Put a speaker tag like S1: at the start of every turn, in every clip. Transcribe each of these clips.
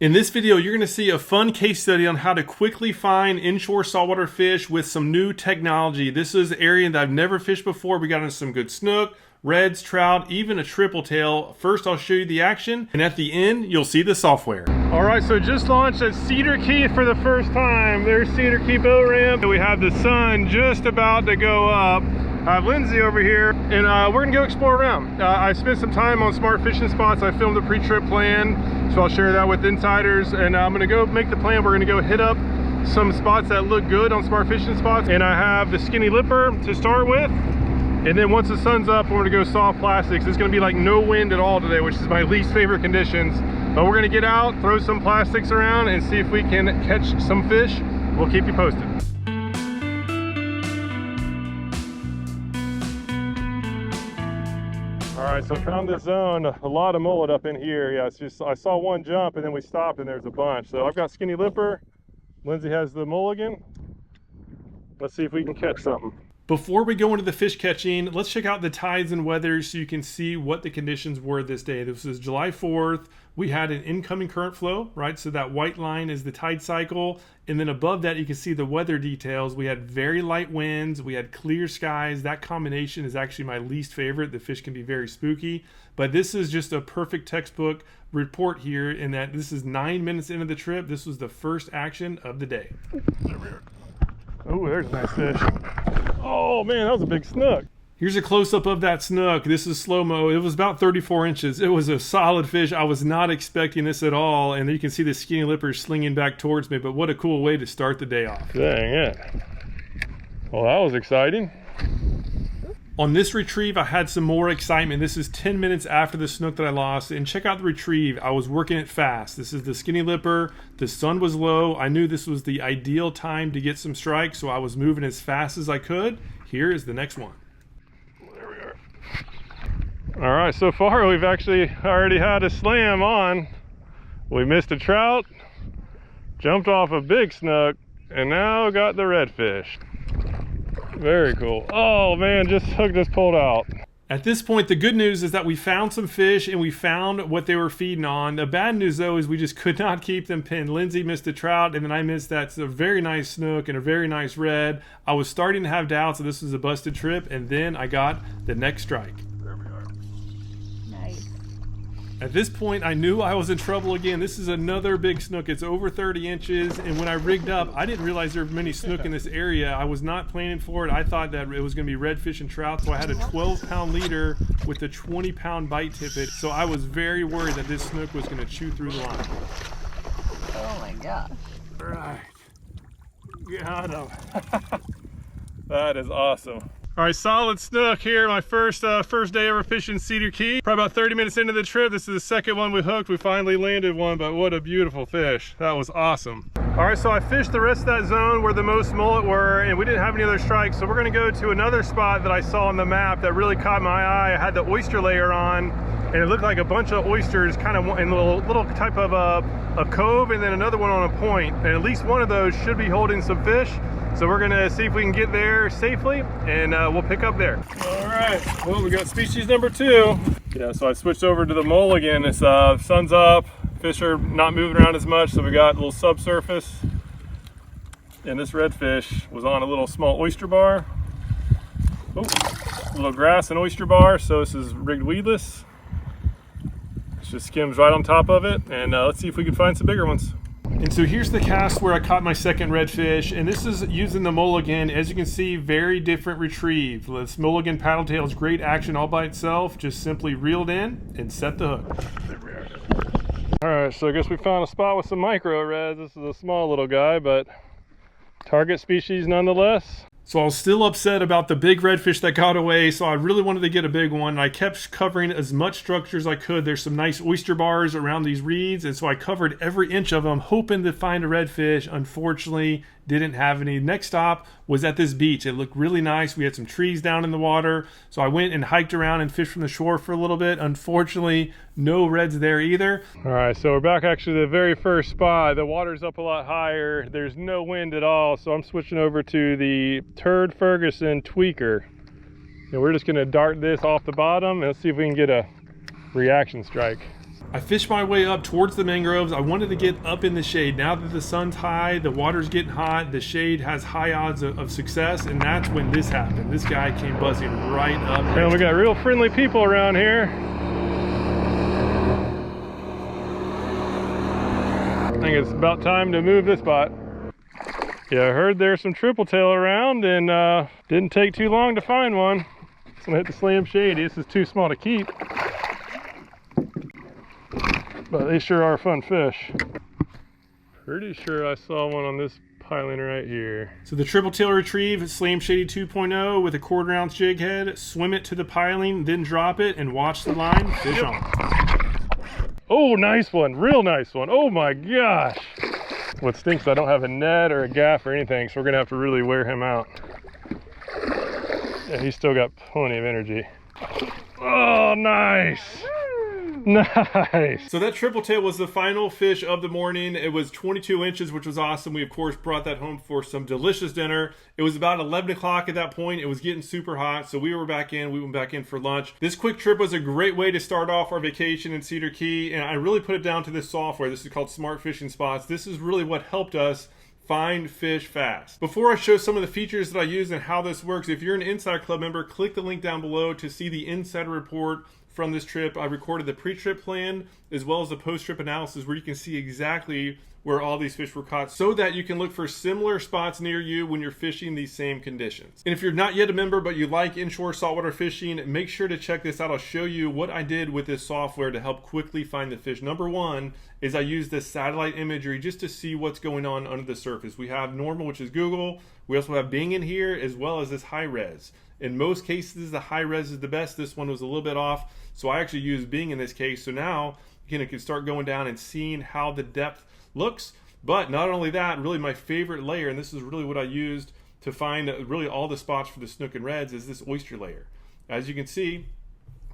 S1: In this video, you're going to see a fun case study on how to quickly find inshore saltwater fish with some new technology. This is an area that I've never fished before. We got into some good snook, reds, trout, even a tripletail. First, I'll show you the action, and at the end, you'll see the software. All right, so just launched at Cedar Key for the first time. There's Cedar Key boat ramp. We have the sun just about to go up. I have Lindsay over here, and we're gonna go explore around. I spent some time on smart fishing spots. I filmed a pre-trip plan, so I'll share that with insiders, and I'm gonna go make the plan. We're gonna go hit up some spots that look good on smart fishing spots, and I have the skinny lipper to start with. And then once the sun's up, we're gonna go soft plastics. It's gonna be like no wind at all today, which is my least favorite conditions. But we're gonna get out, throw some plastics around, and see if we can catch some fish. We'll keep you posted. All right, so I found this zone, a lot of mullet up in here. Yeah, it's just, I saw one jump and then we stopped and there's a bunch. So I've got skinny lipper, Lindsay has the mulligan. Let's see if we can catch something. Before we go into the fish catching, let's check out the tides and weather so you can see what the conditions were this day. This is July 4th. We had an incoming current flow, right? So that white line is the tide cycle. And then above that, you can see the weather details. We had very light winds. We had clear skies. That combination is actually my least favorite. The fish can be very spooky. But this is just a perfect textbook report here in that this is 9 minutes into the trip. This was the first action of the day. Oh, there's a nice fish. Oh man, that was a big snook. Here's a close-up of that snook. This is slow-mo. It was about 34 inches. It was a solid fish. I was not expecting this at all. And you can see the skinny lipper slinging back towards me. But what a cool way to start the day off. Dang it. Well, that was exciting. On this retrieve, I had some more excitement. This is 10 minutes after the snook that I lost. And check out the retrieve. I was working it fast. This is the skinny lipper. The sun was low. I knew this was the ideal time to get some strikes, so I was moving as fast as I could. Here is the next one. There we are. All right, so far we've actually already had a slam on. We missed a trout, jumped off a big snook, and now got the redfish. Very cool. Oh man, just hook just pulled out. At this point, the good news is that we found some fish and we found what they were feeding on. The bad news though is we just could not keep them pinned. Lindsay missed a trout and then I missed that a very nice snook and a very nice red. I was starting to have doubts that this was a busted trip, and then I got the next strike. There we are. Nice. At this point, I knew I was in trouble again. This is another big snook. It's over 30 inches, and when I rigged up, I didn't realize there were many snook in this area. I was not planning for it. I thought that it was going to be redfish and trout, so I had a 12-pound leader with a 20-pound bite tippet. So I was very worried that this snook was going to chew through the line.
S2: Oh my gosh.
S1: All right. Got him. That is awesome. All right, solid snook here. My first day ever fishing Cedar Key. Probably about 30 minutes into the trip. This is the second one we hooked. We finally landed one, but what a beautiful fish. That was awesome. All right, so I fished the rest of that zone where the most mullet were, and we didn't have any other strikes. So we're gonna go to another spot that I saw on the map that really caught my eye. I had the oyster layer on, and it looked like a bunch of oysters kind of in a little type of a cove, and then another one on a point. And at least one of those should be holding some fish. So we're gonna see if we can get there safely, and we'll pick up there. All right, well, we got species number 2. Yeah, so I switched over to the mulligan. It's sun's up, fish are not moving around as much, so we got a little subsurface. And this redfish was on a little small oyster bar. Oh, a little grass and oyster bar, so this is rigged weedless. It just skims right on top of it, and let's see if we can find some bigger ones. And so here's the cast where I caught my second redfish, and this is using the mulligan. As you can see, very different retrieve. This mulligan paddle tail is great action all by itself. Just simply reeled in and set the hook. All right, so I guess we found a spot with some micro reds. This is a small little guy, but target species nonetheless. So I was still upset about the big redfish that got away, so I really wanted to get a big one. And I kept covering as much structure as I could. There's some nice oyster bars around these reeds, and so I covered every inch of them, hoping to find a redfish. Unfortunately, didn't have any. Next stop was at this beach. It looked really nice. We had some trees down in the water, so I went and hiked around and fished from the shore for a little bit. Unfortunately, no reds there either. All right, so we're back actually to the very first spot. The water's up a lot higher. There's no wind at all, so I'm switching over to the Turd Ferguson tweaker. And we're just gonna dart this off the bottom and let's see if we can get a reaction strike. I fished my way up towards the mangroves. I wanted to get up in the shade. Now that the sun's high, the water's getting hot, the shade has high odds of success, and that's when this happened. This guy came buzzing right up. And we got real friendly people around here. I think it's about time to move this spot. Yeah, I heard there's some tripletail around, and didn't take too long to find one. So I'm gonna hit the slam shady. This is too small to keep, but they sure are fun fish. Pretty sure I saw one on this piling right here. So the tripletail retrieve, slam shady 2.0 with a 1/4 ounce jig head, swim it to the piling, then drop it and watch the line fish on. Oh, nice one, real nice one. Oh my gosh. What stinks, I don't have a net or a gaff or anything, so we're gonna have to really wear him out. Yeah, he's still got plenty of energy. Oh, nice. Nice. So that tripletail was the final fish of the morning. It was 22 inches, which was awesome. We of course brought that home for some delicious dinner. It was about 11 o'clock at that point. It was getting super hot, so we went back in for lunch. This quick trip was a great way to start off our vacation in Cedar Key, and I really put it down to this software. This is called Smart Fishing Spots. This is really what helped us find fish fast. Before I show some of the features that I use and how this works, if you're an Insider Club member, click the link down below to see the Insider Report from this trip. I recorded the pre-trip plan as well as the post-trip analysis where you can see exactly where all these fish were caught so that you can look for similar spots near you when you're fishing these same conditions. And if you're not yet a member but you like inshore saltwater fishing, make sure to check this out. I'll show you what I did with this software to help quickly find the fish. Number one is I use this satellite imagery just to see what's going on under the surface. We have normal, which is Google. We also have Bing in here, as well as this high res. In most cases, the high res is the best. This one was a little bit off, so I actually used Bing in this case. So now, again, I can start going down and seeing how the depth looks. But not only that, really my favorite layer, and this is really what I used to find really all the spots for the snook and reds, is this oyster layer. As you can see,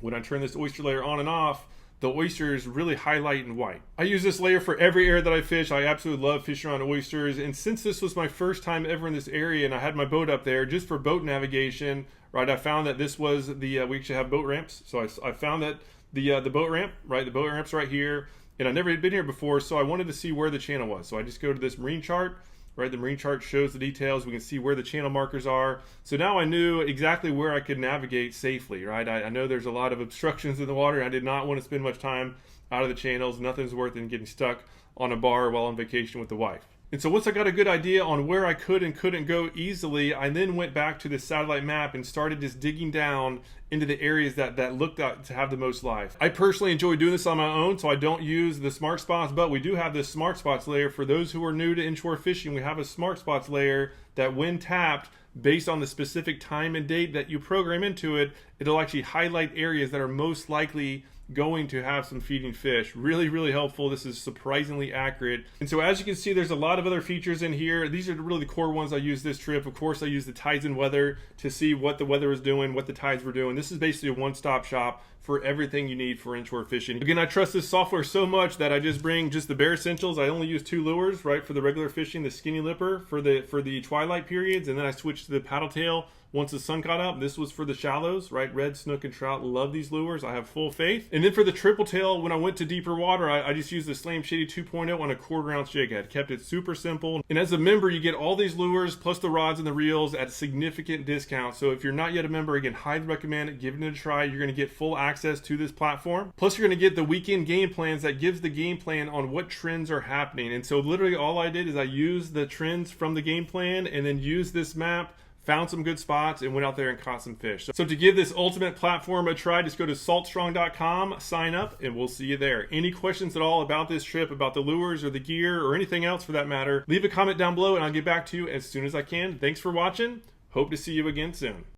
S1: when I turn this oyster layer on and off, the oysters really highlight in white. I use this layer for every area that I fish. I absolutely love fishing around oysters, and since this was my first time ever in this area and I had my boat up there just for boat navigation, right, I found that this was the, we actually have boat ramps, so I found that the boat ramp, right, the boat ramp's right here, and I never had been here before, so I wanted to see where the channel was. So I just go to this marine chart, right? The marine chart shows the details. We can see where the channel markers are. So now I knew exactly where I could navigate safely, right? I know there's a lot of obstructions in the water. I did not want to spend much time out of the channels. Nothing's worth in getting stuck on a bar while on vacation with the wife. And so once I got a good idea on where I could and couldn't go easily, I then went back to the satellite map and started just digging down into the areas that looked out to have the most life. I personally enjoy doing this on my own, so I don't use the smart spots, but we do have this smart spots layer. For those who are new to inshore fishing, we have a smart spots layer that when tapped, based on the specific time and date that you program into it, it'll actually highlight areas that are most likely going to have some feeding fish. Really, really helpful. This is surprisingly accurate. And so as you can see, there's a lot of other features in here. These are really the core ones I used this trip. Of course, I used the tides and weather to see what the weather was doing, what the tides were doing. This is basically a one-stop shop for everything you need for inshore fishing. Again, I trust this software so much that I just bring just the bare essentials. I only use 2 lures, right, for the regular fishing, the skinny lipper for the twilight periods, and then I switched to the paddle tail once the sun got up. This was for the shallows, right? Red, snook, and trout. Love these lures. I have full faith. And then for the tripletail, when I went to deeper water, I just used the Slam Shady 2.0 on a 1/4 ounce jig head. Kept it super simple. And as a member, you get all these lures plus the rods and the reels at significant discount. So if you're not yet a member, again, highly recommend it. Give it a try. You're going to get full access to this platform. Plus, you're going to get the weekend game plans that gives the game plan on what trends are happening. And so literally all I did is I used the trends from the game plan and then used this map, found some good spots, and went out there and caught some fish. So to give this ultimate platform a try, just go to saltstrong.com, sign up, and we'll see you there. Any questions at all about this trip, about the lures or the gear or anything else for that matter, leave a comment down below and I'll get back to you as soon as I can. Thanks for watching. Hope to see you again soon.